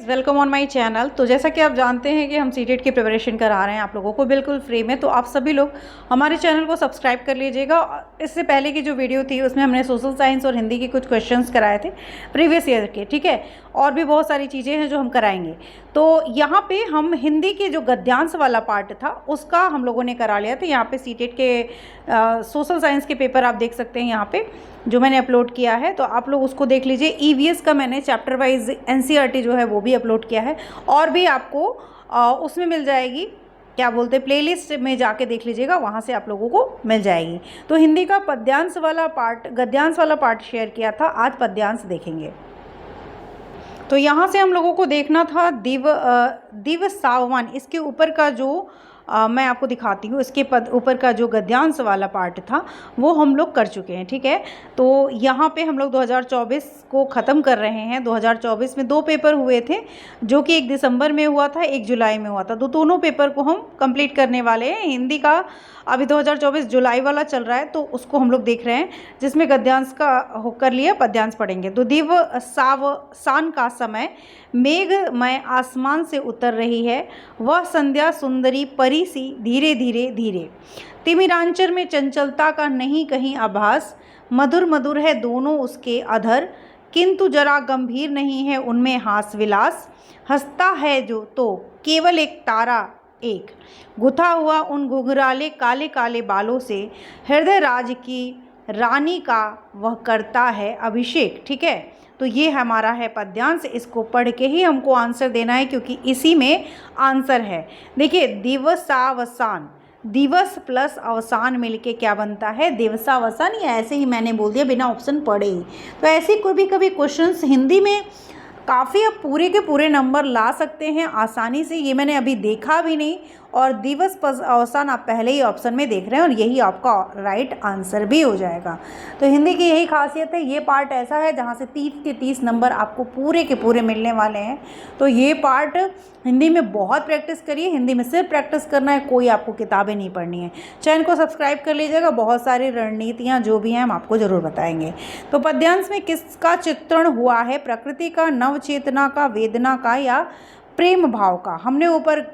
Welcome on my channel. तो जैसा कि आप जानते हैं कि हम सीटेट की प्रिपरेशन करा रहे हैं आप लोगों को बिल्कुल फ्री में, तो आप सभी लोग हमारे चैनल को सब्सक्राइब कर लीजिएगा। इससे पहले की जो वीडियो थी उसमें हमने सोशल साइंस और हिंदी के कुछ क्वेश्चंस कराए थे प्रीवियस ईयर के, ठीक है। और भी बहुत सारी चीज़ें हैं जो हम कराएंगे। तो यहाँ पे हम हिंदी के जो गद्यांश वाला पार्ट था उसका हम लोगों ने करा लिया था। यहाँ पे सीटेट के सोशल साइंस के पेपर आप देख सकते हैं यहाँ पे जो मैंने अपलोड किया है, तो आप लोग उसको देख लीजिए। ईवीएस का मैंने चैप्टर वाइज एनसीईआरटी जो है वो भी अपलोड किया है, और भी आपको उसमें मिल जाएगी, क्या बोलते हैं, प्लेलिस्ट में जाके देख लीजिएगा, वहाँ से आप लोगों को मिल जाएगी। तो हिंदी का पद्यांश वाला पार्ट, गद्यांश वाला पार्ट शेयर किया था, आज पद्यांश देखेंगे। तो यहाँ से हम लोगों को देखना था दिव सावन, इसके ऊपर का जो मैं आपको दिखाती हूँ, इसके ऊपर का जो गद्यांश वाला पार्ट था वो हम लोग कर चुके हैं, ठीक है। तो यहाँ पे हम लोग 2024 को ख़त्म कर रहे हैं। 2024 में 2 पेपर हुए थे, जो कि 1 दिसंबर में हुआ था, 1 जुलाई में हुआ था। तो दोनों पेपर को हम कंप्लीट करने वाले हैं। हिंदी का अभी 2024 जुलाई वाला चल रहा है, तो उसको हम लोग देख रहे हैं, जिसमें गद्यांश का कर लिया, पद्यांश पढ़ेंगे। तो दिव सावन का समय, मेघमय आसमान से उतर रही है, वह संध्या सुंदरी परी सी धीरे धीरे धीरे। तिमिरांचल में चंचलता का नहीं कहीं आभास, मधुर मधुर है दोनों उसके अधर, किंतु जरा गंभीर नहीं है उनमें हास विलास। हंसता है जो तो केवल एक तारा एक, गुथा हुआ उन घुघराले काले काले बालों से, हृदय राज की रानी का वह करता है अभिषेक, ठीक है। तो ये हमारा है पद्यांश। इसको पढ़ के ही हमको आंसर देना है, क्योंकि इसी में आंसर है। देखिए, दिवसावसान, दिवस प्लस अवसान मिलके क्या बनता है, दिवसावसान। या ऐसे ही मैंने बोल दिया बिना ऑप्शन पढ़े ही। तो ऐसे कभी कभी क्वेश्चंस हिंदी में काफ़ी आप पूरे के पूरे नंबर ला सकते हैं आसानी से। ये मैंने अभी देखा भी नहीं, और दिवस प्लस अवसान आप पहले ही ऑप्शन में देख रहे हैं, और यही आपका राइट आंसर भी हो जाएगा। तो हिंदी की यही खासियत है। ये पार्ट ऐसा है जहाँ से 30 के 30 नंबर आपको पूरे के पूरे मिलने वाले हैं। तो ये पार्ट हिंदी में बहुत प्रैक्टिस करिए। हिंदी में सिर्फ प्रैक्टिस करना है, कोई आपको किताबें नहीं पढ़नी है। चैनल को सब्सक्राइब कर लीजिएगा, बहुत सारी रणनीतियाँ जो भी हैं हम आपको ज़रूर बताएंगे। तो पद्यांश में किसका चित्रण हुआ है, प्रकृति का, नवचेतना का, वेदना का, या प्रेम भाव का। हमने ऊपर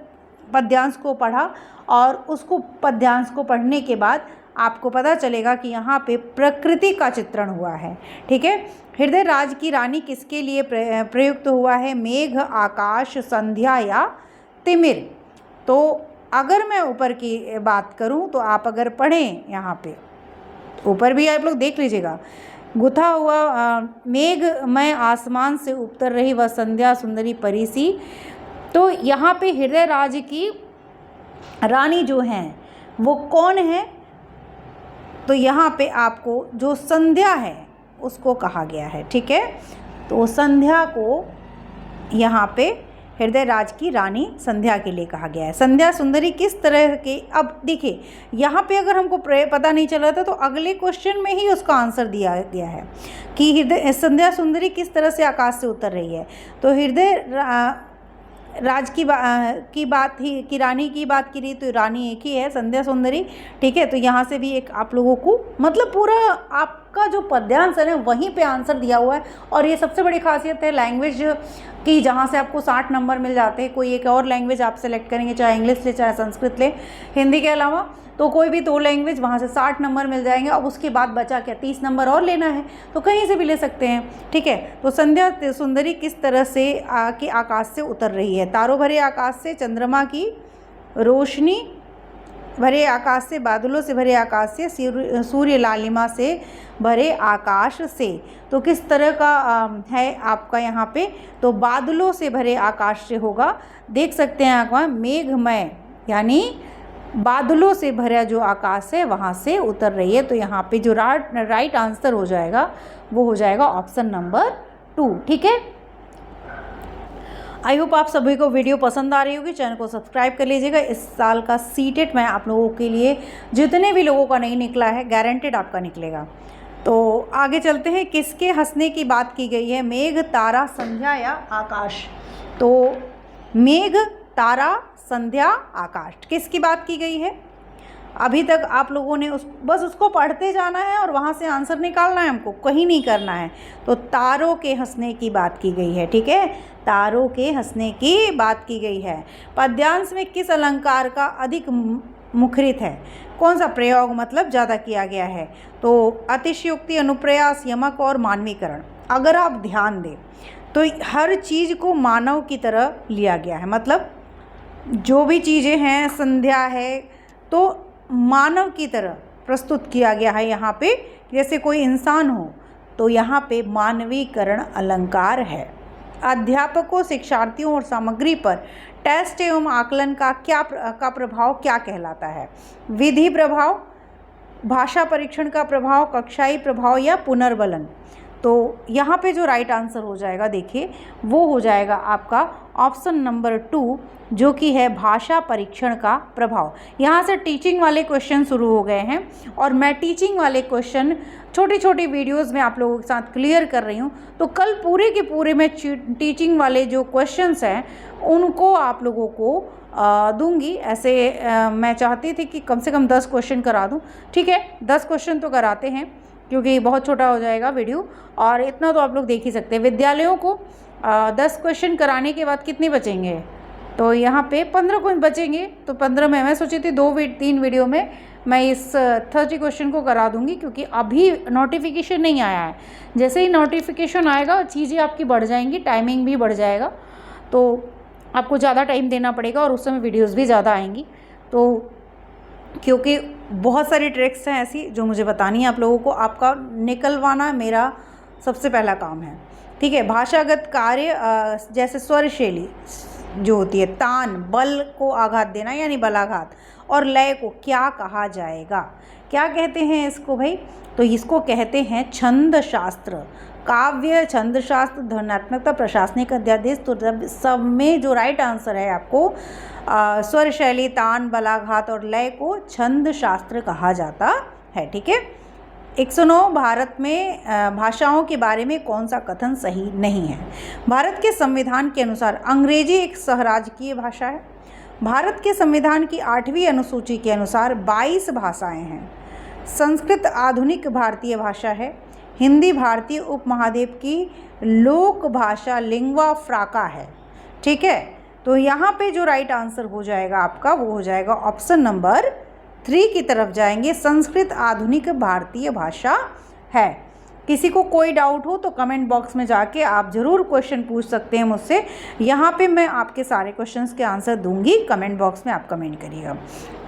पद्यांश को पढ़ा, और उसको पद्यांश को पढ़ने के बाद आपको पता चलेगा कि यहाँ पे प्रकृति का चित्रण हुआ है, ठीक है। हृदय राज की रानी किसके लिए प्रयुक्त हुआ है, मेघ, आकाश, संध्या या तिमिर। तो अगर मैं ऊपर की बात करूँ तो आप अगर पढ़ें, यहाँ पे ऊपर भी आप लोग देख लीजिएगा, गुथा हुआ मेघमय आसमान से उतर रही वह संध्या सुंदरी परी सी। तो यहाँ पे हृदय राज की रानी जो हैं वो कौन है, तो यहाँ पे आपको जो संध्या है उसको कहा गया है, ठीक है। तो संध्या को यहाँ पे हृदय राज की रानी संध्या के लिए कहा गया है। संध्या सुंदरी किस तरह के, अब देखिए यहाँ पे अगर हमको पता नहीं चल रहा था तो अगले क्वेश्चन में ही उसका आंसर दिया गया है कि हृदय संध्या सुंदरी किस तरह से आकाश से उतर रही है। तो हृदय राज की बात ही, की रानी की बात की रही, तो रानी एक ही है, संध्या सुंदरी, ठीक है। तो यहाँ से भी एक आप लोगों को मतलब पूरा आपका जो पद्यांश है वहीं पे आंसर दिया हुआ है। और ये सबसे बड़ी खासियत है लैंग्वेज की, जहाँ से आपको 60 नंबर मिल जाते हैं। कोई एक और लैंग्वेज आप सेलेक्ट करेंगे, चाहे इंग्लिश ले चाहे संस्कृत ले, हिंदी के अलावा, तो कोई भी 2 लैंग्वेज, वहाँ से 60 नंबर मिल जाएंगे। अब उसके बाद बचा क्या, 30 नंबर और लेना है, तो कहीं से भी ले सकते हैं, ठीक है। तो संध्या सुंदरी किस तरह से कि आकाश से उतर रही है, तारों भरे आकाश से, चंद्रमा की रोशनी भरे आकाश से, बादलों से भरे आकाश से, सूर्य लालिमा से भरे आकाश से। तो किस तरह का है आपका यहाँ पे, तो बादलों से भरे आकाश से होगा। देख सकते हैं आप, मेघमय यानी बादलों से भरा जो आकाश है वहाँ से उतर रही है। तो यहाँ पे जो राइट आंसर हो जाएगा वो हो जाएगा ऑप्शन नंबर 2, ठीक है। आई होप आप सभी को वीडियो पसंद आ रही होगी। चैनल को सब्सक्राइब कर लीजिएगा। इस साल का सीटेट मैं आप लोगों के लिए, जितने भी लोगों का नहीं निकला है, गारंटेड आपका निकलेगा। तो आगे चलते हैं, किसके हंसने की बात की गई है, मेघ, तारा, संध्या या आकाश। तो मेघ, तारा, संध्या, आकाश, किसकी बात की गई है, अभी तक आप लोगों ने बस उसको पढ़ते जाना है और वहाँ से आंसर निकालना है, हमको कहीं नहीं करना है। तो तारों के हंसने की बात की गई है, ठीक है, तारों के हंसने की बात की गई है। पद्यांश में किस अलंकार का अधिक मुखरित है? कौन सा प्रयोग मतलब ज़्यादा किया गया है? तो अतिशयोक्ति, अनुप्रयास, यमक और मानवीकरण। अगर आप ध्यान दें तो हर चीज़ को मानव की तरह लिया गया है, मतलब जो भी चीज़ें हैं, संध्या है, तो मानव की तरह प्रस्तुत किया गया है यहाँ पे। जैसे कोई इंसान हो तो यहाँ पे मानवीकरण अलंकार है। अध्यापकों, शिक्षार्थियों और सामग्री पर टेस्ट एवं आकलन का प्रभाव क्या कहलाता है? विधि प्रभाव, भाषा परीक्षण का प्रभाव, कक्षाई प्रभाव या पुनर्बलन। तो यहाँ पे जो राइट आंसर हो जाएगा, देखिए वो हो जाएगा आपका ऑप्शन नंबर 2, जो कि है भाषा परीक्षण का प्रभाव। यहाँ से टीचिंग वाले क्वेश्चन शुरू हो गए हैं और मैं टीचिंग वाले क्वेश्चन छोटी छोटी वीडियोस में आप लोगों के साथ क्लियर कर रही हूँ। तो कल पूरे के पूरे मैं टीचिंग वाले जो क्वेश्चंस हैं उनको आप लोगों को दूंगी। ऐसे मैं चाहती थी कि कम से कम 10 क्वेश्चन करा दूँ, ठीक है, 10 क्वेश्चन तो कराते हैं क्योंकि बहुत छोटा हो जाएगा वीडियो, और इतना तो आप लोग देख ही सकते हैं। विद्यालयों को 10 क्वेश्चन कराने के बाद कितने बचेंगे? तो यहाँ पे 15 बचेंगे। तो 15 में मैं सोची थी 2-3 वीडियो में मैं इस 30 क्वेश्चन को करा दूंगी, क्योंकि अभी नोटिफिकेशन नहीं आया है। जैसे ही नोटिफिकेशन आएगा चीज़ें आपकी बढ़ जाएंगी, टाइमिंग भी बढ़ जाएगा, तो आपको ज़्यादा टाइम देना पड़ेगा और उस समय वीडियोज़ भी ज़्यादा आएंगी। तो क्योंकि बहुत सारी ट्रिक्स हैं ऐसी जो मुझे बतानी है आप लोगों को, आपका निकलवाना मेरा सबसे पहला काम है, ठीक है। भाषागत कार्य जैसे स्वर शैली जो होती है, तान, बल को आघात देना यानी बलाघात, और लय को क्या कहा जाएगा? क्या कहते हैं इसको भाई? तो इसको कहते हैं छंद शास्त्र। काव्य, छंद शास्त्र, ध्वन्यात्मकता, प्रशासनिक अध्यादेश। तो सब में जो राइट आंसर है आपको स्वर शैली, तान, बलाघात और लय को छंद शास्त्र कहा जाता है, ठीक है। 109 भारत में भाषाओं के बारे में कौन सा कथन सही नहीं है? भारत के संविधान के अनुसार अंग्रेजी एक सहराजकीय भाषा है। भारत के संविधान की 8वीं अनुसूची के अनुसार 22 भाषाएं हैं। संस्कृत आधुनिक भारतीय भाषा है। हिंदी भारतीय उपमहाद्वीप की लोक भाषा लिंग्वा फ्रांका है, ठीक है। तो यहाँ पे जो राइट आंसर हो जाएगा आपका वो हो जाएगा ऑप्शन नंबर 3 की तरफ जाएंगे, संस्कृत आधुनिक भारतीय भाषा है। किसी को कोई डाउट हो तो कमेंट बॉक्स में जाके आप ज़रूर क्वेश्चन पूछ सकते हैं मुझसे। यहाँ पे मैं आपके सारे क्वेश्चंस के आंसर दूंगी, कमेंट बॉक्स में आप कमेंट करिएगा।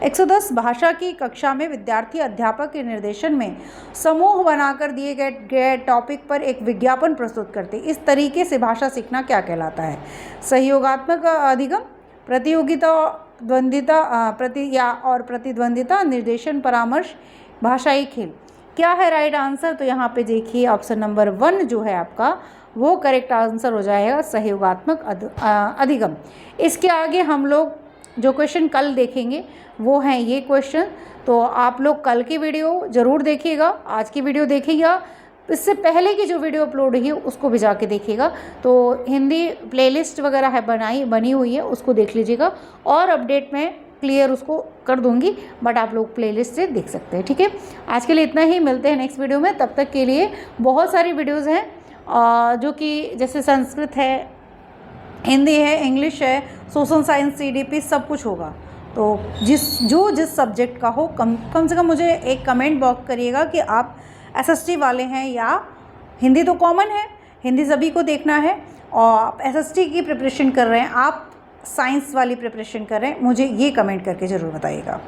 110 भाषा की कक्षा में विद्यार्थी अध्यापक के निर्देशन में समूह बनाकर दिए गए टॉपिक पर एक विज्ञापन प्रस्तुत करते। इस तरीके से भाषा सीखना क्या कहलाता है? सहयोगात्मक अधिगम, प्रतियोगिता, द्वंद्विता, प्रतिद्वंदिता, निर्देशन, परामर्श, भाषाई खेल। क्या है राइट आंसर? तो यहाँ पे देखिए ऑप्शन नंबर 1 जो है आपका वो करेक्ट आंसर हो जाएगा, सहयोगात्मक अधिगम। इसके आगे हम लोग जो क्वेश्चन कल देखेंगे वो हैं ये क्वेश्चन। तो आप लोग कल की वीडियो ज़रूर देखिएगा, आज की वीडियो देखिएगा, इससे पहले की जो वीडियो अपलोड हुई है उसको भी जाके देखिएगा। तो हिंदी प्लेलिस्ट वगैरह है बनी हुई है, उसको देख लीजिएगा, और अपडेट में क्लियर उसको कर दूंगी, बट आप लोग प्लेलिस्ट से देख सकते हैं, ठीक है। आज के लिए इतना ही, मिलते हैं नेक्स्ट वीडियो में। तब तक के लिए बहुत सारी वीडियोस हैं जो कि जैसे संस्कृत है, हिंदी है, इंग्लिश है, सोशल साइंस, CDP सब कुछ होगा। तो जिस सब्जेक्ट का हो कम से कम मुझे एक कमेंट बॉक्स करिएगा कि आप SST वाले हैं या हिंदी तो कॉमन है, हिंदी सभी को देखना है, और आप SST की प्रिपरेशन कर रहे हैं, आप साइंस वाली प्रिपरेशन कर रहे हैं, मुझे ये कमेंट करके ज़रूर बताइएगा।